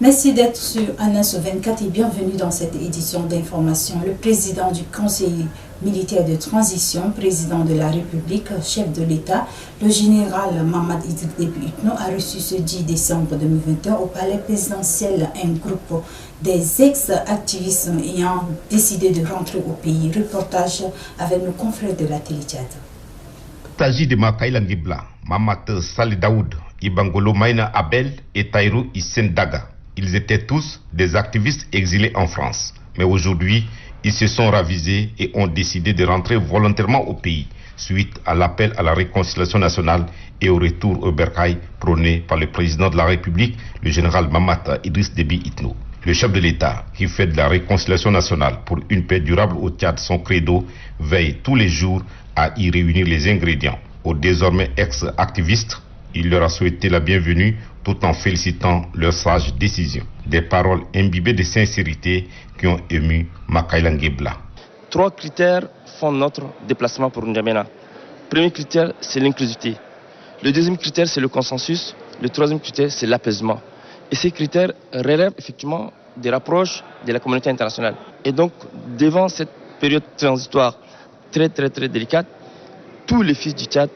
Merci d'être sur Anas 24 et bienvenue dans cette édition d'information. Le président du Conseil militaire de transition, président de la République, chef de l'État, le général Mahamat Idriss Déby Itno a reçu ce 10 décembre 2021 au palais présidentiel un groupe des ex-activistes ayant décidé de rentrer au pays. Reportage avec nos confrères de la télé Tchad. Taji de Makaïla Ngibla, Mahamat Salih Daoud, Ibangolo Maïna Abel et Taïrou Hissène Daga. Ils étaient tous des activistes exilés en France. Mais aujourd'hui, ils se sont ravisés et ont décidé de rentrer volontairement au pays, suite à l'appel à la réconciliation nationale et au retour au bercail prôné par le président de la République, le général Mahamat Idriss Déby Itno. Le chef de l'État, qui fait de la réconciliation nationale pour une paix durable au Tchad son credo, veille tous les jours à y réunir les ingrédients. Aux désormais ex-activistes, il leur a souhaité la bienvenue tout en félicitant leur sage décision. Des paroles imbibées de sincérité qui ont ému Makaïla Ngibla. 3 critères font notre déplacement pour N'Djamena. Le premier critère, c'est l'inclusivité. Le deuxième critère, c'est le consensus. Le troisième critère, c'est l'apaisement. Et ces critères relèvent effectivement des rapproches de la communauté internationale. Et donc, devant cette période transitoire très délicate, tous les fils du Tchad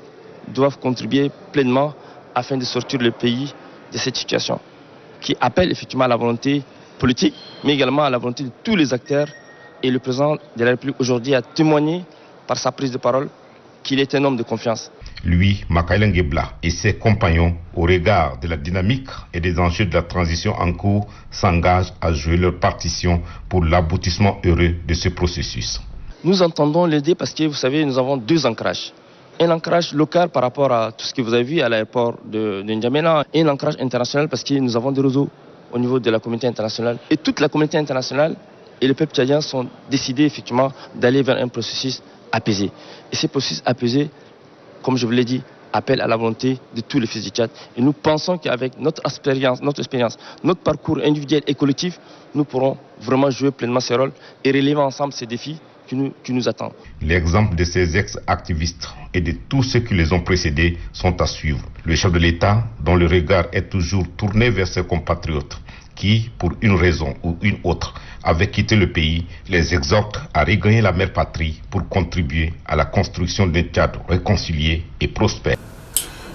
doivent contribuer pleinement afin de sortir le pays de cette situation, qui appelle effectivement à la volonté politique, mais également à la volonté de tous les acteurs. Et le président de la République aujourd'hui a témoigné par sa prise de parole qu'il est un homme de confiance. Lui, Makaïla Ngibla et ses compagnons, au regard de la dynamique et des enjeux de la transition en cours, s'engagent à jouer leur partition pour l'aboutissement heureux de ce processus. Nous entendons l'aider parce que, vous savez, nous avons 2 ancrages. Un ancrage local par rapport à tout ce que vous avez vu à l'aéroport de N'Djamena et un ancrage international parce que nous avons des réseaux au niveau de la communauté internationale. Et toute la communauté internationale et le peuple tchadien sont décidés effectivement d'aller vers un processus apaisé. Et ce processus apaisé, comme je vous l'ai dit, appelle à la volonté de tous les fils du Tchad. Et nous pensons qu'avec notre expérience, notre parcours individuel et collectif, nous pourrons vraiment jouer pleinement ce rôle et relever ensemble ces défis qui nous attendent. L'exemple de ces ex-activistes et de tous ceux qui les ont précédés sont à suivre. Le chef de l'État, dont le regard est toujours tourné vers ses compatriotes, qui, pour une raison ou une autre, avaient quitté le pays, les exhorte à regagner la mère patrie pour contribuer à la construction d'un Tchad réconcilié et prospère.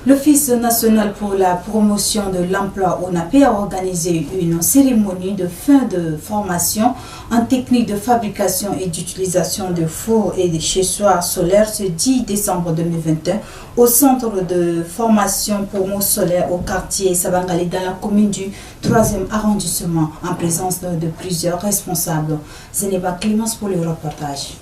L'Office national pour la promotion de l'emploi ONAP a organisé une cérémonie de fin de formation en technique de fabrication et d'utilisation de fours et d'accessoires solaires ce 10 décembre 2021 au centre de formation Promo Solaire au quartier Sabangali dans la commune du 3e arrondissement en présence de plusieurs responsables. Zénéba Clémence pour le reportage.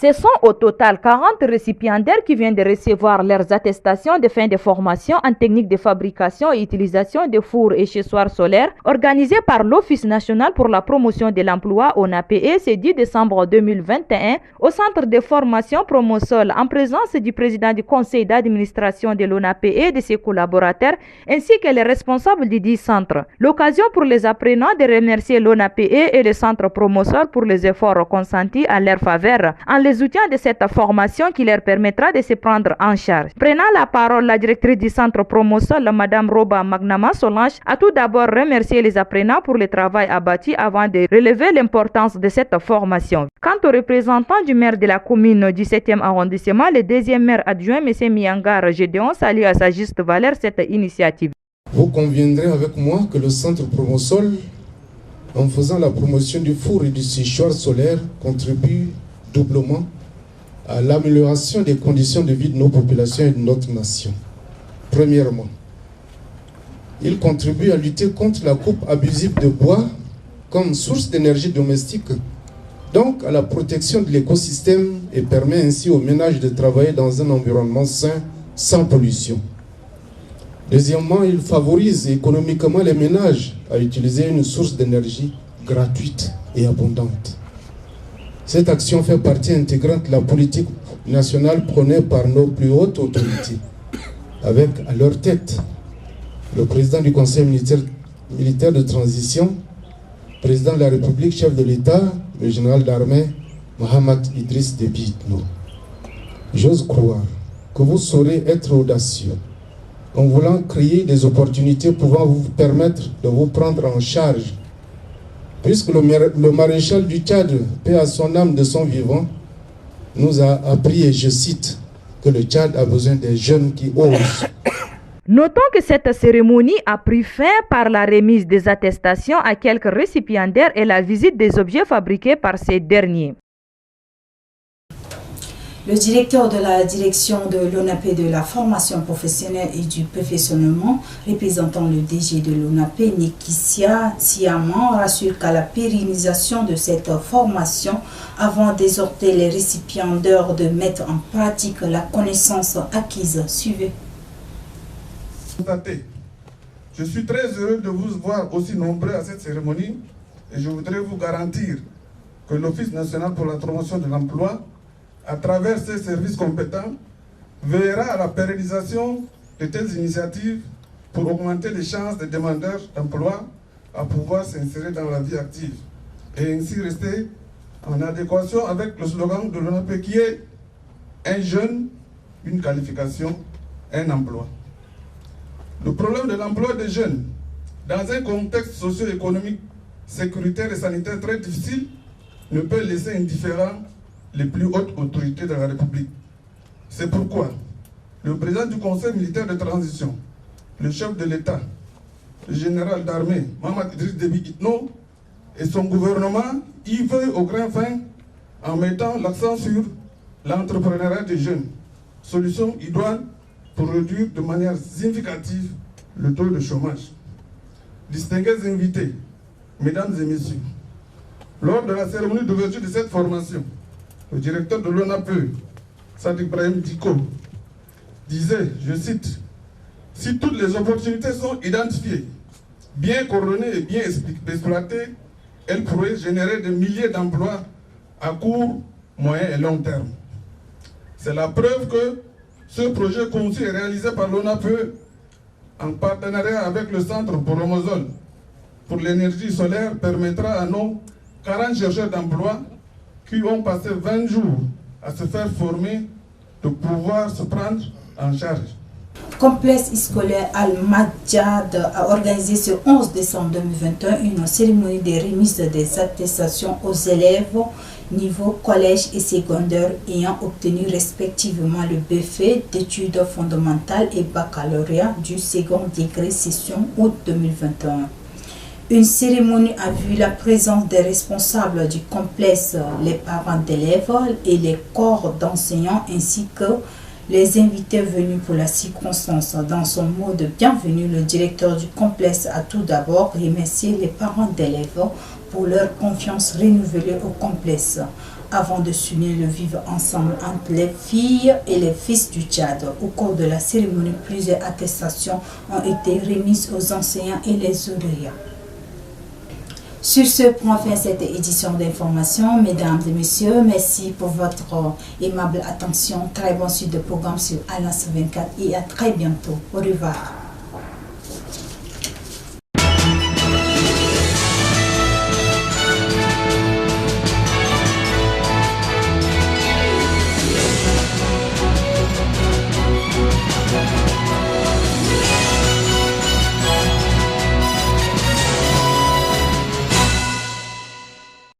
Ce sont au total 40 récipiendaires qui viennent de recevoir leurs attestations de fin de formation en technique de fabrication et utilisation de fours et accessoires solaires organisées par l'Office national pour la promotion de l'emploi ONAPE ce 10 décembre 2021 au centre de formation Promosol en présence du président du conseil d'administration de l'ONAPE et de ses collaborateurs ainsi que les responsables du dit centre. L'occasion pour les apprenants de remercier l'ONAPE et le centre Promosol pour les efforts consentis en leur faveur en les outils de cette formation qui leur permettra de se prendre en charge. Prenant la parole, la directrice du centre Promosol, Madame Roba Magnama Solange, a tout d'abord remercié les apprenants pour le travail abattu avant de relever l'importance de cette formation. Quant au représentant du maire de la commune du 7e arrondissement, le 2e maire adjoint, M. Miyangar Gédéon, salue à sa juste valeur cette initiative. Vous conviendrez avec moi que le centre Promosol, en faisant la promotion du four et du séchoir solaire, contribue doublement à l'amélioration des conditions de vie de nos populations et de notre nation. Premièrement, il contribue à lutter contre la coupe abusive de bois comme source d'énergie domestique, donc à la protection de l'écosystème et permet ainsi aux ménages de travailler dans un environnement sain, sans pollution. Deuxièmement, il favorise économiquement les ménages à utiliser une source d'énergie gratuite et abondante. Cette action fait partie intégrante de la politique nationale prônée par nos plus hautes autorités, avec à leur tête le président du Conseil militaire de transition, président de la République, chef de l'État, le général d'armée Mahamat Idriss Déby Itno. J'ose croire que vous saurez être audacieux en voulant créer des opportunités pouvant vous permettre de vous prendre en charge. Puisque le maréchal du Tchad, paix à son âme de son vivant, nous a appris, et je cite, que le Tchad a besoin des jeunes qui osent. Notons que cette cérémonie a pris fin par la remise des attestations à quelques récipiendaires et la visite des objets fabriqués par ces derniers. Le directeur de la direction de l'ONAPE de la formation professionnelle et du perfectionnement, représentant le DG de l'ONAPE, Nekissia Siaman, rassure qu'à la pérennisation de cette formation, avant d'exhorter les récipiendaires de mettre en pratique la connaissance acquise. Suivez. Je suis très heureux de vous voir aussi nombreux à cette cérémonie et je voudrais vous garantir que l'Office national pour la promotion de l'emploi, à travers ses services compétents, veillera à la pérennisation de telles initiatives pour augmenter les chances des demandeurs d'emploi à pouvoir s'insérer dans la vie active et ainsi rester en adéquation avec le slogan de l'ONAPE qui est « Un jeune, une qualification, un emploi ». Le problème de l'emploi des jeunes, dans un contexte socio-économique, sécuritaire et sanitaire très difficile, ne peut laisser indifférents les plus hautes autorités de la République. C'est pourquoi le président du Conseil militaire de transition, le chef de l'État, le général d'armée, Mahamat Idriss Déby Itno, et son gouvernement y veut au grain fin en mettant l'accent sur l'entrepreneuriat des jeunes, solution idoine pour réduire de manière significative le taux de chômage. Distingués invités, mesdames et messieurs, lors de la cérémonie d'ouverture de cette formation, le directeur de l'ONAPE, Sadiq Brahim Diko, disait, je cite, « Si toutes les opportunités sont identifiées, bien coordonnées et bien exploitées, elles pourraient générer des milliers d'emplois à court, moyen et long terme. » C'est la preuve que ce projet conçu et réalisé par l'ONAPE en partenariat avec le Centre Boromozol pour l'énergie solaire permettra à nos 40 chercheurs d'emploi qui ont passé 20 jours à se faire former de pouvoir se prendre en charge. Complexe scolaire Al-Madjad a organisé ce 11 décembre 2021 une cérémonie de remise des attestations aux élèves niveau collège et secondaire ayant obtenu respectivement le BFE d'études fondamentales et baccalauréat du second degré session août 2021. Une cérémonie a vu la présence des responsables du complexe, les parents d'élèves et les corps d'enseignants ainsi que les invités venus pour la circonstance. Dans son mot de bienvenue, le directeur du complexe a tout d'abord remercié les parents d'élèves pour leur confiance renouvelée au complexe, avant de s'unir le vivre ensemble entre les filles et les fils du Tchad. Au cours de la cérémonie, plusieurs attestations ont été remises aux enseignants et les ouvriers. Sur ce, prend fin cette édition d'information. Mesdames et messieurs, merci pour votre aimable attention. Très bon suite de programme sur Alliance 24 et à très bientôt. Au revoir.